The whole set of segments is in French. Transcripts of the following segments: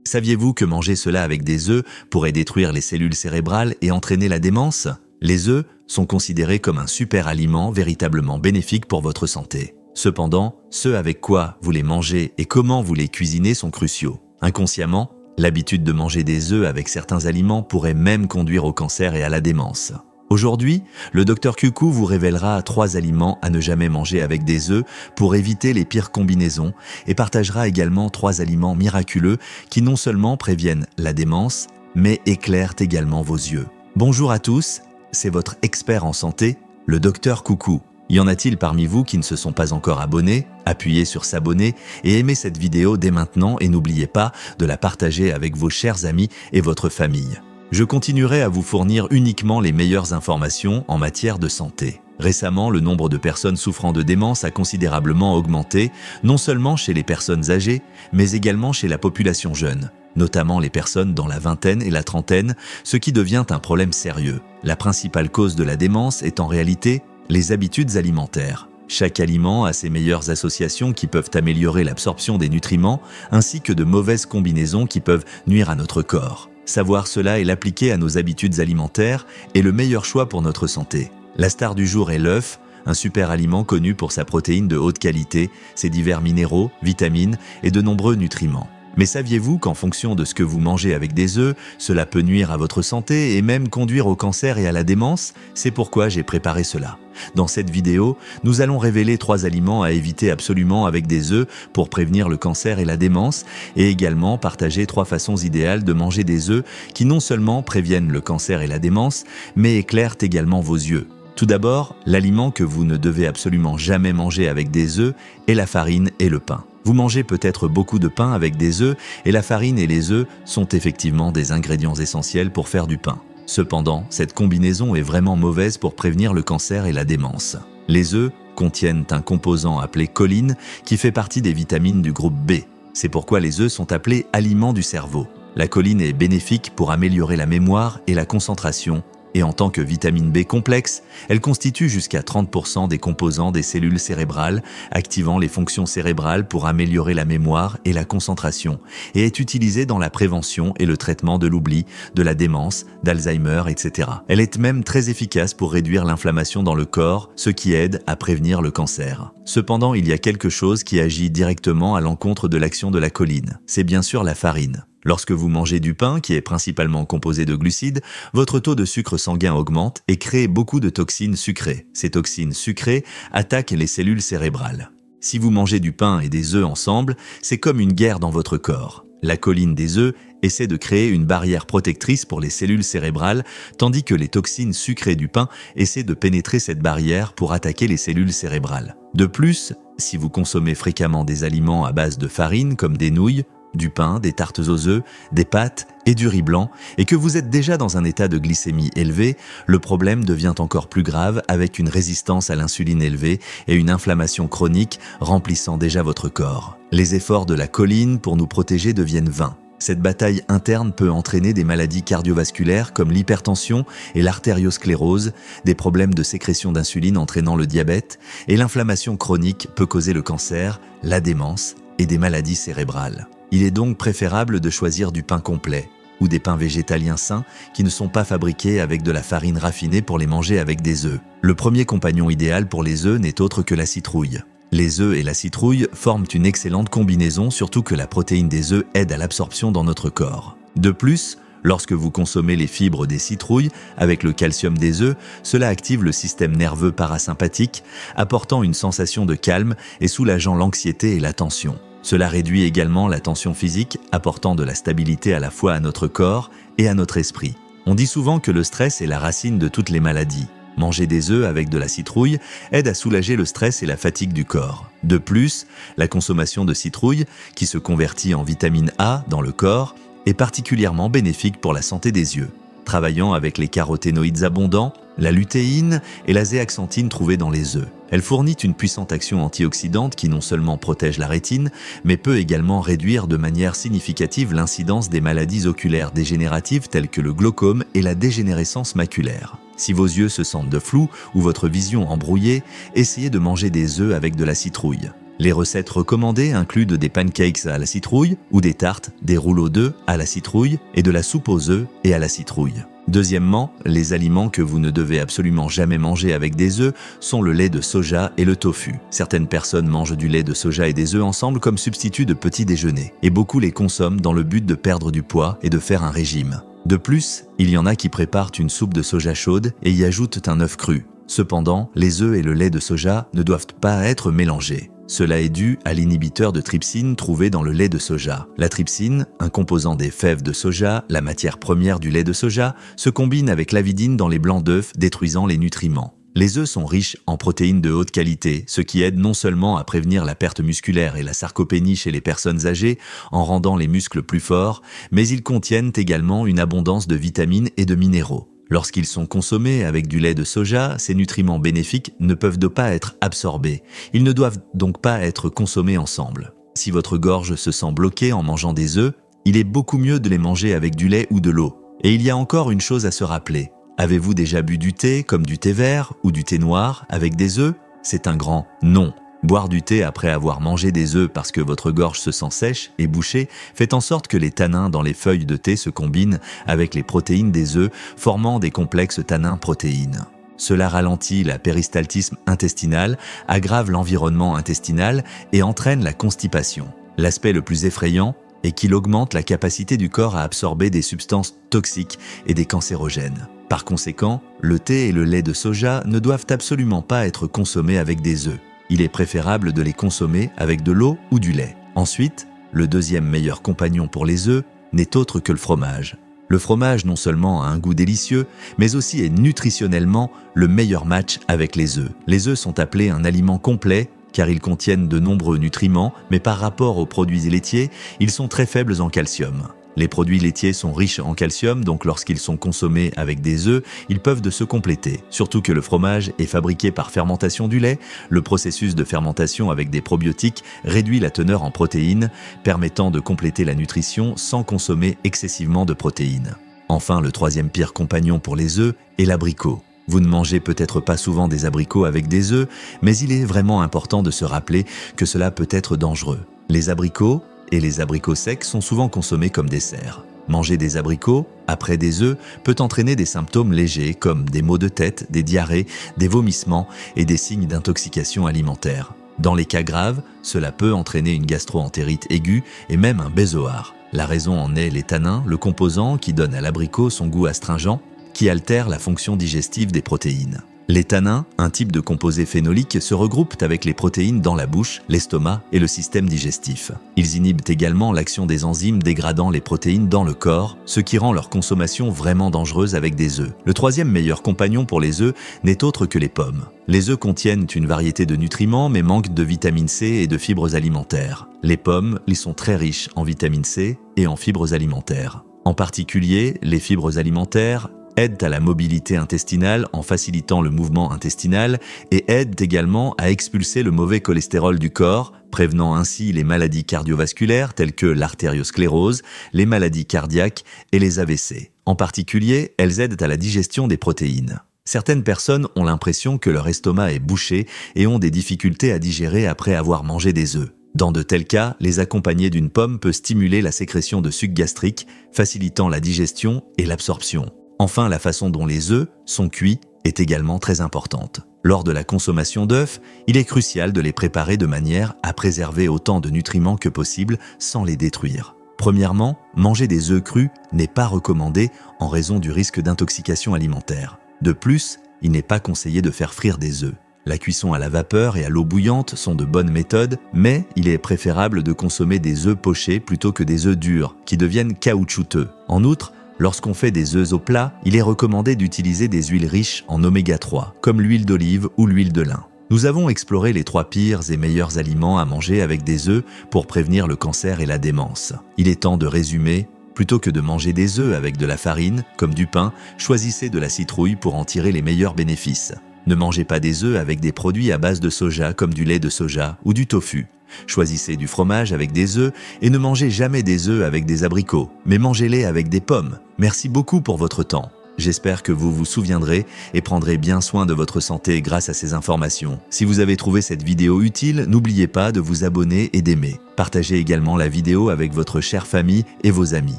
Saviez-vous que manger cela avec des œufs pourrait détruire les cellules cérébrales et entraîner la démence? Les œufs sont considérés comme un super aliment véritablement bénéfique pour votre santé. Cependant, ce avec quoi vous les mangez et comment vous les cuisinez sont cruciaux. Inconsciemment, l'habitude de manger des œufs avec certains aliments pourrait même conduire au cancer et à la démence. Aujourd'hui, le Dr Coucou vous révélera 3 aliments à ne jamais manger avec des œufs pour éviter les pires combinaisons et partagera également 3 aliments miraculeux qui non seulement préviennent la démence, mais éclairent également vos yeux. Bonjour à tous, c'est votre expert en santé, le Dr Coucou. Y en a-t-il parmi vous qui ne se sont pas encore abonnés? Appuyez sur s'abonner et aimez cette vidéo dès maintenant et n'oubliez pas de la partager avec vos chers amis et votre famille. Je continuerai à vous fournir uniquement les meilleures informations en matière de santé. Récemment, le nombre de personnes souffrant de démence a considérablement augmenté, non seulement chez les personnes âgées, mais également chez la population jeune, notamment les personnes dans la vingtaine et la trentaine, ce qui devient un problème sérieux. La principale cause de la démence est en réalité les habitudes alimentaires. Chaque aliment a ses meilleures associations qui peuvent améliorer l'absorption des nutriments, ainsi que de mauvaises combinaisons qui peuvent nuire à notre corps. Savoir cela et l'appliquer à nos habitudes alimentaires est le meilleur choix pour notre santé. La star du jour est l'œuf, un super aliment connu pour sa protéine de haute qualité, ses divers minéraux, vitamines et de nombreux nutriments. Mais saviez-vous qu'en fonction de ce que vous mangez avec des œufs, cela peut nuire à votre santé et même conduire au cancer et à la démence? C'est pourquoi j'ai préparé cela. Dans cette vidéo, nous allons révéler 3 aliments à éviter absolument avec des œufs pour prévenir le cancer et la démence et également partager 3 façons idéales de manger des œufs qui non seulement préviennent le cancer et la démence, mais éclairent également vos yeux. Tout d'abord, l'aliment que vous ne devez absolument jamais manger avec des œufs est la farine et le pain. Vous mangez peut-être beaucoup de pain avec des œufs et la farine et les œufs sont effectivement des ingrédients essentiels pour faire du pain. Cependant, cette combinaison est vraiment mauvaise pour prévenir le cancer et la démence. Les œufs contiennent un composant appelé choline qui fait partie des vitamines du groupe B. C'est pourquoi les œufs sont appelés aliments du cerveau. La choline est bénéfique pour améliorer la mémoire et la concentration. Et en tant que vitamine B complexe, elle constitue jusqu'à 30% des composants des cellules cérébrales, activant les fonctions cérébrales pour améliorer la mémoire et la concentration, et est utilisée dans la prévention et le traitement de l'oubli, de la démence, d'Alzheimer, etc. Elle est même très efficace pour réduire l'inflammation dans le corps, ce qui aide à prévenir le cancer. Cependant, il y a quelque chose qui agit directement à l'encontre de l'action de la choline. C'est bien sûr la farine. Lorsque vous mangez du pain, qui est principalement composé de glucides, votre taux de sucre sanguin augmente et crée beaucoup de toxines sucrées. Ces toxines sucrées attaquent les cellules cérébrales. Si vous mangez du pain et des œufs ensemble, c'est comme une guerre dans votre corps. La choline des œufs essaie de créer une barrière protectrice pour les cellules cérébrales, tandis que les toxines sucrées du pain essaient de pénétrer cette barrière pour attaquer les cellules cérébrales. De plus, si vous consommez fréquemment des aliments à base de farine comme des nouilles, du pain, des tartes aux œufs, des pâtes et du riz blanc, et que vous êtes déjà dans un état de glycémie élevé, le problème devient encore plus grave avec une résistance à l'insuline élevée et une inflammation chronique remplissant déjà votre corps. Les efforts de la choline pour nous protéger deviennent vains. Cette bataille interne peut entraîner des maladies cardiovasculaires comme l'hypertension et l'artériosclérose, des problèmes de sécrétion d'insuline entraînant le diabète, et l'inflammation chronique peut causer le cancer, la démence et des maladies cérébrales. Il est donc préférable de choisir du pain complet ou des pains végétaliens sains qui ne sont pas fabriqués avec de la farine raffinée pour les manger avec des œufs. Le premier compagnon idéal pour les œufs n'est autre que la citrouille. Les œufs et la citrouille forment une excellente combinaison, surtout que la protéine des œufs aide à l'absorption dans notre corps. De plus, lorsque vous consommez les fibres des citrouilles avec le calcium des œufs, cela active le système nerveux parasympathique, apportant une sensation de calme et soulageant l'anxiété et la tension. Cela réduit également la tension physique, apportant de la stabilité à la fois à notre corps et à notre esprit. On dit souvent que le stress est la racine de toutes les maladies. Manger des œufs avec de la citrouille aide à soulager le stress et la fatigue du corps. De plus, la consommation de citrouille, qui se convertit en vitamine A dans le corps, est particulièrement bénéfique pour la santé des yeux. Travaillant avec les caroténoïdes abondants, la lutéine et la zéaxanthine trouvées dans les œufs. Elle fournit une puissante action antioxydante qui non seulement protège la rétine, mais peut également réduire de manière significative l'incidence des maladies oculaires dégénératives telles que le glaucome et la dégénérescence maculaire. Si vos yeux se sentent de flou ou votre vision embrouillée, essayez de manger des œufs avec de la citrouille. Les recettes recommandées incluent des pancakes à la citrouille ou des tartes, des rouleaux d'œufs à la citrouille et de la soupe aux œufs et à la citrouille. Deuxièmement, les aliments que vous ne devez absolument jamais manger avec des œufs sont le lait de soja et le tofu. Certaines personnes mangent du lait de soja et des œufs ensemble comme substitut de petit déjeuner, et beaucoup les consomment dans le but de perdre du poids et de faire un régime. De plus, il y en a qui préparent une soupe de soja chaude et y ajoutent un œuf cru. Cependant, les œufs et le lait de soja ne doivent pas être mélangés. Cela est dû à l'inhibiteur de trypsine trouvé dans le lait de soja. La trypsine, un composant des fèves de soja, la matière première du lait de soja, se combine avec l'avidine dans les blancs d'œufs, détruisant les nutriments. Les œufs sont riches en protéines de haute qualité, ce qui aide non seulement à prévenir la perte musculaire et la sarcopénie chez les personnes âgées en rendant les muscles plus forts, mais ils contiennent également une abondance de vitamines et de minéraux. Lorsqu'ils sont consommés avec du lait de soja, ces nutriments bénéfiques ne peuvent pas être absorbés. Ils ne doivent donc pas être consommés ensemble. Si votre gorge se sent bloquée en mangeant des œufs, il est beaucoup mieux de les manger avec du lait ou de l'eau. Et il y a encore une chose à se rappeler. Avez-vous déjà bu du thé, comme du thé vert ou du thé noir, avec des œufs? C'est un grand non. Boire du thé après avoir mangé des œufs parce que votre gorge se sent sèche et bouchée fait en sorte que les tanins dans les feuilles de thé se combinent avec les protéines des œufs, formant des complexes tanins-protéines. Cela ralentit le péristaltisme intestinal, aggrave l'environnement intestinal et entraîne la constipation. L'aspect le plus effrayant est qu'il augmente la capacité du corps à absorber des substances toxiques et des cancérogènes. Par conséquent, le thé et le lait de soja ne doivent absolument pas être consommés avec des œufs. Il est préférable de les consommer avec de l'eau ou du lait. Ensuite, le deuxième meilleur compagnon pour les œufs n'est autre que le fromage. Le fromage non seulement a un goût délicieux, mais aussi est nutritionnellement le meilleur match avec les œufs. Les œufs sont appelés un aliment complet car ils contiennent de nombreux nutriments, mais par rapport aux produits laitiers, ils sont très faibles en calcium. Les produits laitiers sont riches en calcium, donc lorsqu'ils sont consommés avec des œufs, ils peuvent se compléter. Surtout que le fromage est fabriqué par fermentation du lait. Le processus de fermentation avec des probiotiques réduit la teneur en protéines, permettant de compléter la nutrition sans consommer excessivement de protéines. Enfin, le troisième pire compagnon pour les œufs est l'abricot. Vous ne mangez peut-être pas souvent des abricots avec des œufs, mais il est vraiment important de se rappeler que cela peut être dangereux. Les abricots et les abricots secs sont souvent consommés comme dessert. Manger des abricots après des œufs peut entraîner des symptômes légers comme des maux de tête, des diarrhées, des vomissements et des signes d'intoxication alimentaire. Dans les cas graves, cela peut entraîner une gastro-entérite aiguë et même un bézoard. La raison en est les tanins, le composant qui donne à l'abricot son goût astringent, qui altère la fonction digestive des protéines. Les tanins, un type de composé phénolique, se regroupent avec les protéines dans la bouche, l'estomac et le système digestif. Ils inhibent également l'action des enzymes dégradant les protéines dans le corps, ce qui rend leur consommation vraiment dangereuse avec des œufs. Le troisième meilleur compagnon pour les œufs n'est autre que les pommes. Les œufs contiennent une variété de nutriments mais manquent de vitamine C et de fibres alimentaires. Les pommes, ils sont très riches en vitamine C et en fibres alimentaires. En particulier, les fibres alimentaires aident à la mobilité intestinale en facilitant le mouvement intestinal et aident également à expulser le mauvais cholestérol du corps, prévenant ainsi les maladies cardiovasculaires telles que l'artériosclérose, les maladies cardiaques et les AVC. En particulier, elles aident à la digestion des protéines. Certaines personnes ont l'impression que leur estomac est bouché et ont des difficultés à digérer après avoir mangé des œufs. Dans de tels cas, les accompagner d'une pomme peut stimuler la sécrétion de suc gastrique, facilitant la digestion et l'absorption. Enfin, la façon dont les œufs sont cuits est également très importante. Lors de la consommation d'œufs, il est crucial de les préparer de manière à préserver autant de nutriments que possible sans les détruire. Premièrement, manger des œufs crus n'est pas recommandé en raison du risque d'intoxication alimentaire. De plus, il n'est pas conseillé de faire frire des œufs. La cuisson à la vapeur et à l'eau bouillante sont de bonnes méthodes, mais il est préférable de consommer des œufs pochés plutôt que des œufs durs, qui deviennent caoutchouteux. En outre, lorsqu'on fait des œufs au plat, il est recommandé d'utiliser des huiles riches en oméga 3, comme l'huile d'olive ou l'huile de lin. Nous avons exploré les 3 pires et meilleurs aliments à manger avec des œufs pour prévenir le cancer et la démence. Il est temps de résumer. Plutôt que de manger des œufs avec de la farine, comme du pain, choisissez de la citrouille pour en tirer les meilleurs bénéfices. Ne mangez pas des œufs avec des produits à base de soja comme du lait de soja ou du tofu. Choisissez du fromage avec des œufs et ne mangez jamais des œufs avec des abricots, mais mangez-les avec des pommes. Merci beaucoup pour votre temps. J'espère que vous vous souviendrez et prendrez bien soin de votre santé grâce à ces informations. Si vous avez trouvé cette vidéo utile, n'oubliez pas de vous abonner et d'aimer. Partagez également la vidéo avec votre chère famille et vos amis.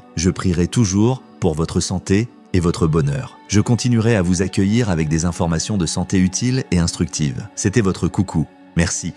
Je prierai toujours pour votre santé et votre bonheur. Je continuerai à vous accueillir avec des informations de santé utiles et instructives. C'était votre coucou. Merci.